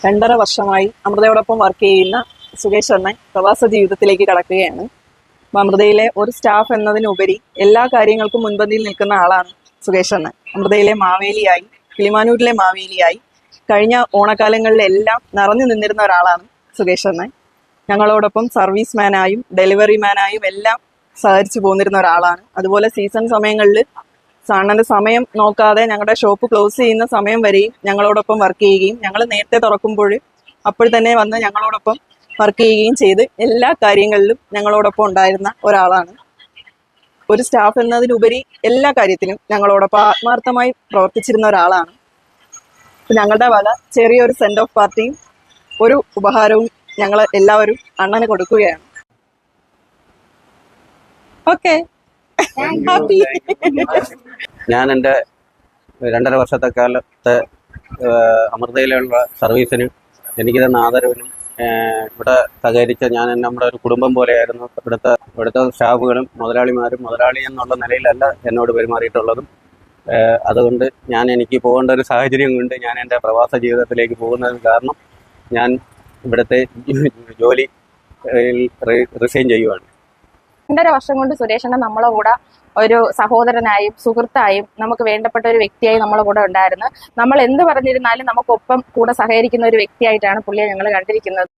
2.5 വർഷമായി അമൃതയോടൊപ്പം വർക്ക് ചെയ്യുന്ന സുകേഷ് അണ്ണൻ പ്രവാസ ജീവിതത്തിലേക്ക് കടക്കുകയാണ്. അമൃതയിലെ ഒരു സ്റ്റാഫ് എന്നതിനുപരി എല്ലാ കാര്യങ്ങൾക്കും മുൻപന്തിയിൽ നിൽക്കുന്ന ആളാണ് സുകേഷ് അണ്ണൻ. അമൃതയിലെ മാവേലിയായി, കിളിമാനൂരിലെ മാവേലിയായി കഴിഞ്ഞ ഓണക്കാലങ്ങളിലെല്ലാം നിറഞ്ഞു നിന്നിരുന്ന ഒരാളാണ് സുകേഷ് അണ്ണൻ. ഞങ്ങളോടൊപ്പം സർവീസ് മാനായും ഡെലിവറി മാനായും എല്ലാം സഹകരിച്ചു പോന്നിരുന്ന ഒരാളാണ്. അതുപോലെ സീസൺ സമയങ്ങളിൽ അണ്ണന്റെ സമയം നോക്കാതെ ഞങ്ങളുടെ ഷോപ്പ് ക്ലോസ് ചെയ്യുന്ന സമയം വരെയും ഞങ്ങളോടൊപ്പം വർക്ക് ചെയ്യുകയും ഞങ്ങൾ നേരത്തെ തുറക്കുമ്പോൾ അപ്പോൾ തന്നെ വന്ന് ഞങ്ങളോടൊപ്പം വർക്ക് ചെയ്യുകയും ചെയ്ത് എല്ലാ കാര്യങ്ങളിലും ഞങ്ങളോടൊപ്പം ഉണ്ടായിരുന്ന ഒരാളാണ്. ഒരു സ്റ്റാഫ് എന്നതിനുപരി എല്ലാ കാര്യത്തിലും ഞങ്ങളോടൊപ്പം ആത്മാർത്ഥമായി പ്രവർത്തിച്ചിരുന്ന ഒരാളാണ്. ഞങ്ങളുടെ വക ചെറിയൊരു സെൻഡ് ഓഫ് പാർട്ടിയും ഒരു ഉപഹാരവും ഞങ്ങൾ എല്ലാവരും അണ്ണന് കൊടുക്കുകയാണ്. Okay, happy. ഞാൻ എൻ്റെ 2.5 വർഷത്തെ കാലത്തെ അമൃതയിലുള്ള സർവീസിന് എനിക്ക് തന്ന ആദരവിനും ഇവിടെ സഹകരിച്ച ഞാൻ നമ്മുടെ ഒരു കുടുംബം പോലെയായിരുന്നു. ഇവിടുത്തെ സ്റ്റാഫുകളും മുതലാളി എന്നുള്ള നിലയിലല്ല എന്നോട് പെരുമാറിയിട്ടുള്ളതും. അതുകൊണ്ട് എനിക്ക് പോകേണ്ട ഒരു സാഹചര്യം കൊണ്ട് ഞാൻ എൻ്റെ പ്രവാസ ജീവിതത്തിലേക്ക് പോകുന്നതിന് കാരണം ഞാൻ ഇവിടുത്തെ ജോലി റിസൈൻ ചെയ്യുവാണ്. 2.5 വർഷം കൊണ്ട് സുരേഷണ്ണ നമ്മളെ കൂടെ ഒരു സഹോദരനായും സുഹൃത്തായും നമുക്ക് വേണ്ടപ്പെട്ട ഒരു വ്യക്തിയായി നമ്മളെ കൂടെ ഉണ്ടായിരുന്നു. നമ്മൾ എന്ത് പറഞ്ഞിരുന്നാലും നമുക്കൊപ്പം കൂടെ സഹകരിക്കുന്ന ഒരു വ്യക്തിയായിട്ടാണ് പുള്ളിയെ ഞങ്ങൾ കണ്ടിരിക്കുന്നത്.